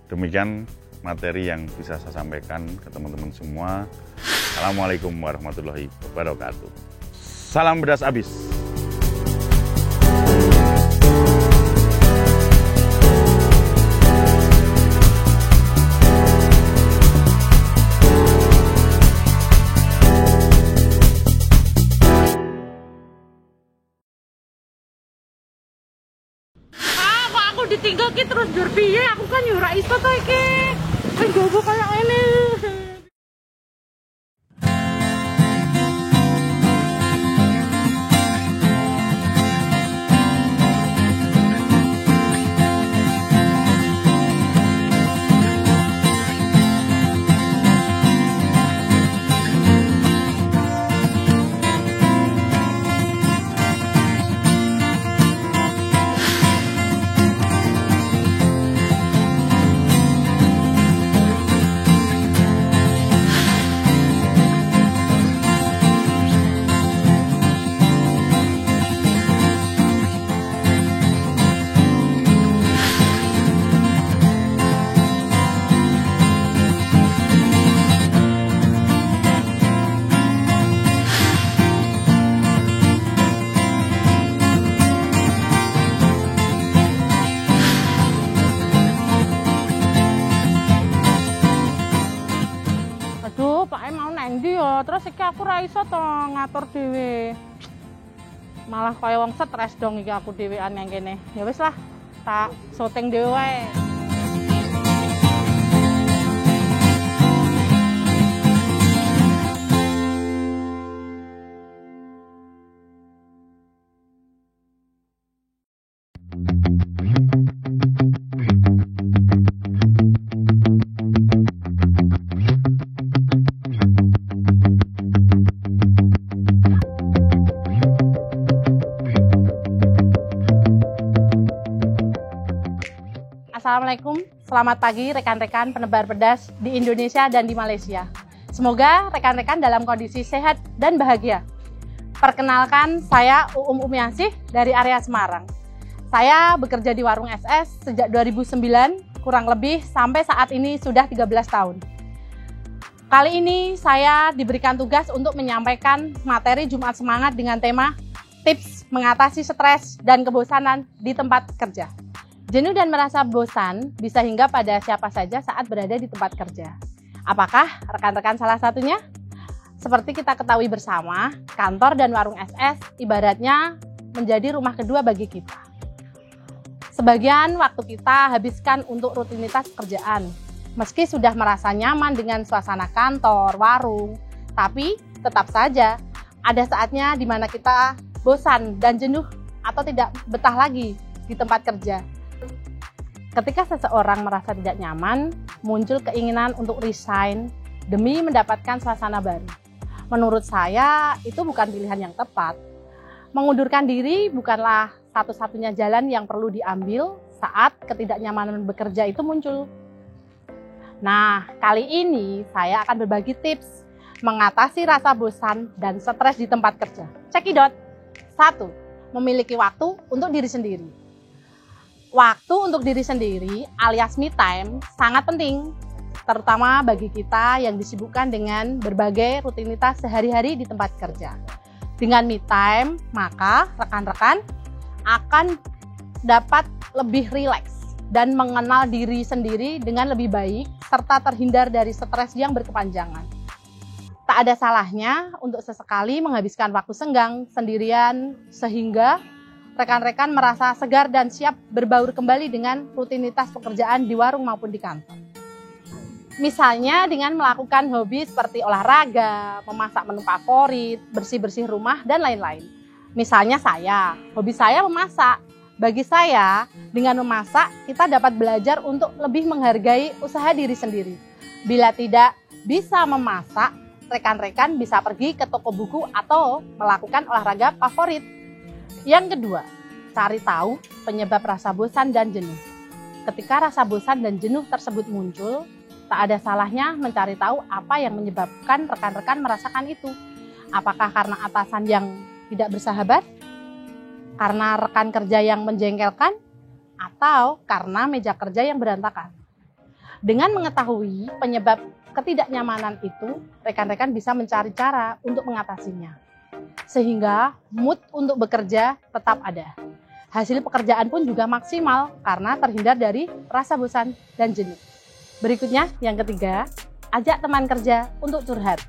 Demikian materi yang bisa saya sampaikan ke teman-teman semua. Assalamualaikum warahmatullahi wabarakatuh. Salam pedas abis. Ditinggal ki terus dur piye, aku kan yo ora iso to iki. Wis gowo kaya ngene. Terus iki aku ra iso to ngatur dhewe. Malah kaya wong stres dong iki aku dhewean yang kene. Ya wis lah, tak syuting dhewe wae. Assalamualaikum, selamat pagi rekan-rekan penebar pedas di Indonesia dan di Malaysia. Semoga rekan-rekan dalam kondisi sehat dan bahagia. Perkenalkan, saya Uum Umiasih dari area Semarang. Saya bekerja di warung SS sejak 2009, kurang lebih sampai saat ini sudah 13 tahun. Kali ini saya diberikan tugas untuk menyampaikan materi Jumat Semangat dengan tema tips mengatasi stres dan kebosanan di tempat kerja. Jenuh dan merasa bosan bisa hingga pada siapa saja saat berada di tempat kerja. Apakah rekan-rekan salah satunya? Seperti kita ketahui bersama, kantor dan warung SS ibaratnya menjadi rumah kedua bagi kita. Sebagian waktu kita habiskan untuk rutinitas pekerjaan. Meski sudah merasa nyaman dengan suasana kantor, warung, tapi tetap saja ada saatnya di mana kita bosan dan jenuh atau tidak betah lagi di tempat kerja. Ketika seseorang merasa tidak nyaman, muncul keinginan untuk resign demi mendapatkan suasana baru. Menurut saya, itu bukan pilihan yang tepat. Mengundurkan diri bukanlah satu-satunya jalan yang perlu diambil saat ketidaknyamanan bekerja itu muncul. Nah, kali ini saya akan berbagi tips mengatasi rasa bosan dan stres di tempat kerja. Cekidot. 1. Memiliki waktu untuk diri sendiri. Waktu untuk diri sendiri alias me time sangat penting, terutama bagi kita yang disibukkan dengan berbagai rutinitas sehari-hari di tempat kerja. Dengan me time, maka rekan-rekan akan dapat lebih rileks dan mengenal diri sendiri dengan lebih baik, serta terhindar dari stres yang berkepanjangan. Tak ada salahnya untuk sesekali menghabiskan waktu senggang sendirian sehingga rekan-rekan merasa segar dan siap berbaur kembali dengan rutinitas pekerjaan di warung maupun di kantor. Misalnya dengan melakukan hobi seperti olahraga, memasak menu favorit, bersih-bersih rumah, dan lain-lain. Misalnya hobi saya memasak. Bagi saya, dengan memasak, kita dapat belajar untuk lebih menghargai usaha diri sendiri. Bila tidak bisa memasak, rekan-rekan bisa pergi ke toko buku atau melakukan olahraga favorit. Yang kedua, cari tahu penyebab rasa bosan dan jenuh. Ketika rasa bosan dan jenuh tersebut muncul, tak ada salahnya mencari tahu apa yang menyebabkan rekan-rekan merasakan itu. Apakah karena atasan yang tidak bersahabat? Karena rekan kerja yang menjengkelkan? Atau karena meja kerja yang berantakan? Dengan mengetahui penyebab ketidaknyamanan itu, rekan-rekan bisa mencari cara untuk mengatasinya. Sehingga mood untuk bekerja tetap ada. Hasil pekerjaan pun juga maksimal karena terhindar dari rasa bosan dan jenuh. Berikutnya, yang ketiga, ajak teman kerja untuk curhat.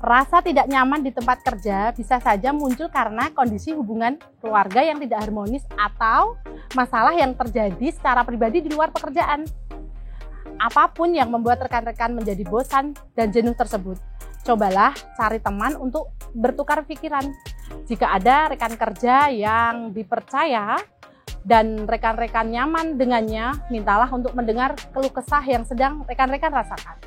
Rasa tidak nyaman di tempat kerja bisa saja muncul karena kondisi hubungan keluarga yang tidak harmonis atau masalah yang terjadi secara pribadi di luar pekerjaan. Apapun yang membuat rekan-rekan menjadi bosan dan jenuh tersebut, cobalah cari teman untuk bertukar pikiran. Jika ada rekan kerja yang dipercaya dan rekan-rekan nyaman dengannya, mintalah untuk mendengar keluh kesah yang sedang rekan-rekan rasakan.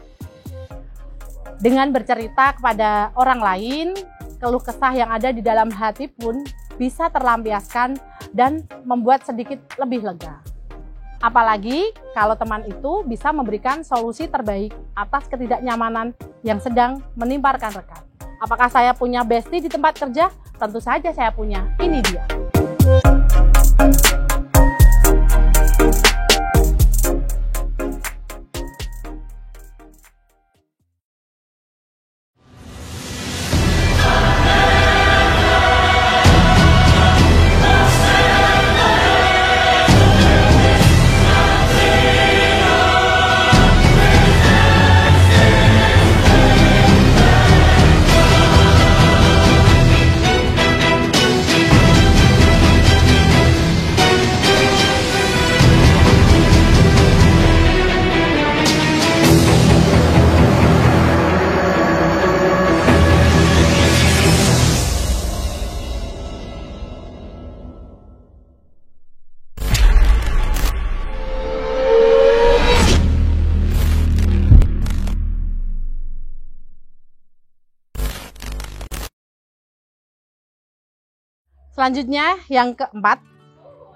Dengan bercerita kepada orang lain, keluh kesah yang ada di dalam hati pun bisa terlampiaskan dan membuat sedikit lebih lega. Apalagi kalau teman itu bisa memberikan solusi terbaik atas ketidaknyamanan yang sedang menimpa rekan-rekan. Apakah saya punya bestie di tempat kerja? Tentu saja saya punya. Ini dia. Selanjutnya, yang keempat,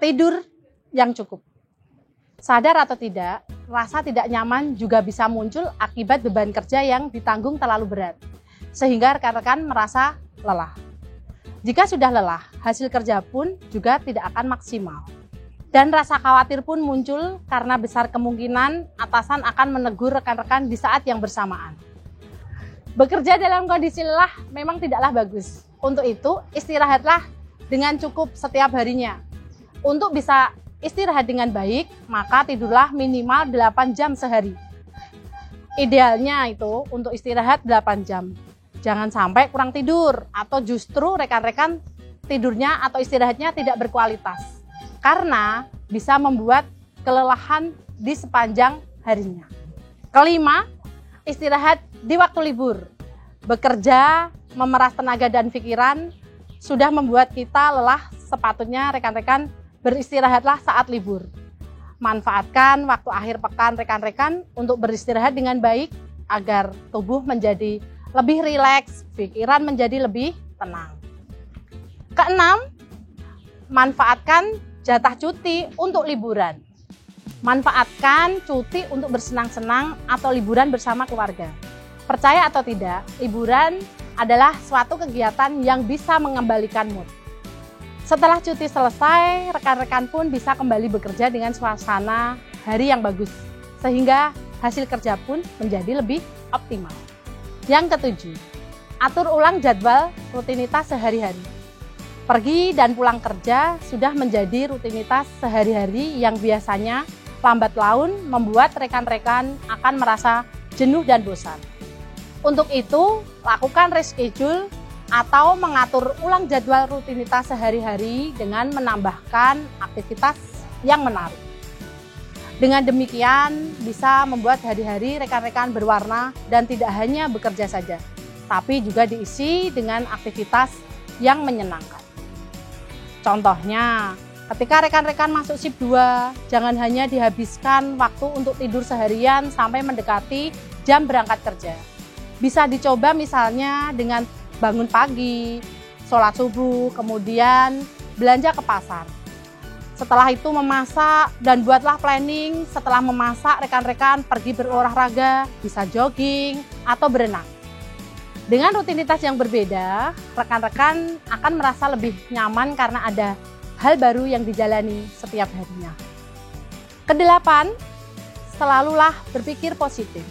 tidur yang cukup. Sadar atau tidak, rasa tidak nyaman juga bisa muncul akibat beban kerja yang ditanggung terlalu berat, sehingga rekan-rekan merasa lelah. Jika sudah lelah, hasil kerja pun juga tidak akan maksimal. Dan rasa khawatir pun muncul karena besar kemungkinan atasan akan menegur rekan-rekan di saat yang bersamaan. Bekerja dalam kondisi lelah memang tidaklah bagus. Untuk itu, istirahatlah dengan cukup setiap harinya. Untuk bisa istirahat dengan baik, maka tidurlah minimal 8 jam sehari. Idealnya itu untuk istirahat 8 jam. Jangan sampai kurang tidur atau justru rekan-rekan tidurnya atau istirahatnya tidak berkualitas. Karena bisa membuat kelelahan di sepanjang harinya. Kelima, istirahat di waktu libur. Bekerja, memeras tenaga dan pikiran, sudah membuat kita lelah, sepatutnya rekan-rekan beristirahatlah saat libur. Manfaatkan waktu akhir pekan rekan-rekan untuk beristirahat dengan baik agar tubuh menjadi lebih rileks, pikiran menjadi lebih tenang. Keenam, manfaatkan jatah cuti untuk liburan. Manfaatkan cuti untuk bersenang-senang atau liburan bersama keluarga. Percaya atau tidak, liburan adalah suatu kegiatan yang bisa mengembalikan mood. Setelah cuti selesai, rekan-rekan pun bisa kembali bekerja dengan suasana hari yang bagus, sehingga hasil kerja pun menjadi lebih optimal. Yang ketujuh, atur ulang jadwal rutinitas sehari-hari. Pergi dan pulang kerja sudah menjadi rutinitas sehari-hari yang biasanya lambat laun membuat rekan-rekan akan merasa jenuh dan bosan. Untuk itu, lakukan reschedule atau mengatur ulang jadwal rutinitas sehari-hari dengan menambahkan aktivitas yang menarik. Dengan demikian, bisa membuat hari-hari rekan-rekan berwarna dan tidak hanya bekerja saja, tapi juga diisi dengan aktivitas yang menyenangkan. Contohnya, ketika rekan-rekan masuk shift 2, jangan hanya dihabiskan waktu untuk tidur seharian sampai mendekati jam berangkat kerja. Bisa dicoba misalnya dengan bangun pagi, sholat subuh, kemudian belanja ke pasar. Setelah itu memasak dan buatlah planning. Setelah memasak, rekan-rekan pergi berolahraga, bisa jogging atau berenang. Dengan rutinitas yang berbeda, rekan-rekan akan merasa lebih nyaman karena ada hal baru yang dijalani setiap harinya. Kedelapan, selalulah berpikir positif.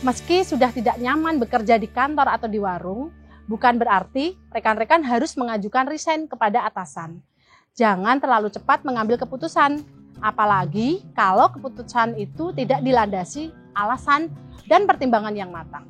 Meski sudah tidak nyaman bekerja di kantor atau di warung, bukan berarti rekan-rekan harus mengajukan resign kepada atasan. Jangan terlalu cepat mengambil keputusan, apalagi kalau keputusan itu tidak dilandasi alasan dan pertimbangan yang matang.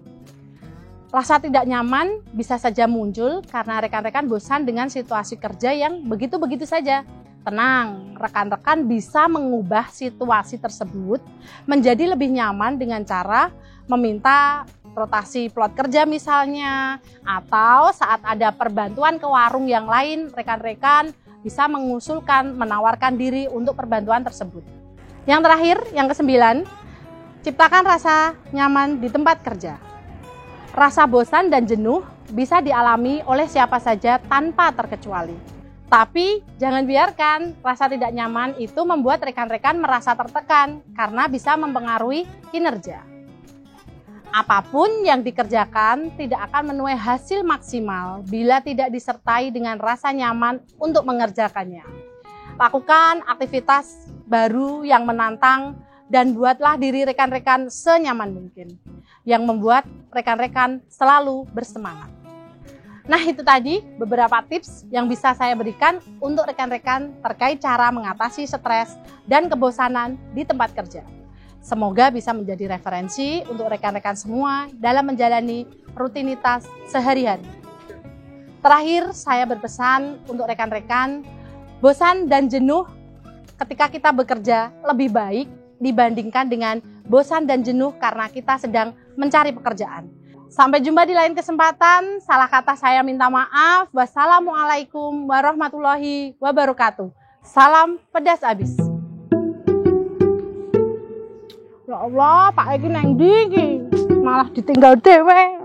Rasa tidak nyaman bisa saja muncul karena rekan-rekan bosan dengan situasi kerja yang begitu-begitu saja. Tenang, rekan-rekan bisa mengubah situasi tersebut menjadi lebih nyaman dengan cara meminta rotasi plot kerja misalnya, atau saat ada perbantuan ke warung yang lain, rekan-rekan bisa mengusulkan, menawarkan diri untuk perbantuan tersebut. Yang terakhir, yang ke-9, ciptakan rasa nyaman di tempat kerja. Rasa bosan dan jenuh bisa dialami oleh siapa saja tanpa terkecuali. Tapi jangan biarkan rasa tidak nyaman itu membuat rekan-rekan merasa tertekan karena bisa mempengaruhi kinerja. Apapun yang dikerjakan tidak akan menuai hasil maksimal bila tidak disertai dengan rasa nyaman untuk mengerjakannya. Lakukan aktivitas baru yang menantang dan buatlah diri rekan-rekan senyaman mungkin, yang membuat rekan-rekan selalu bersemangat. Nah, itu tadi beberapa tips yang bisa saya berikan untuk rekan-rekan terkait cara mengatasi stres dan kebosanan di tempat kerja. Semoga bisa menjadi referensi untuk rekan-rekan semua dalam menjalani rutinitas sehari-hari. Terakhir, saya berpesan untuk rekan-rekan, bosan dan jenuh ketika kita bekerja lebih baik dibandingkan dengan bosan dan jenuh karena kita sedang mencari pekerjaan. Sampai jumpa di lain kesempatan. Salah kata saya minta maaf. Wassalamualaikum warahmatullahi wabarakatuh. Salam pedas abis. Ya Allah, Pak Eki neng ndi iki? Malah ditinggal dewe.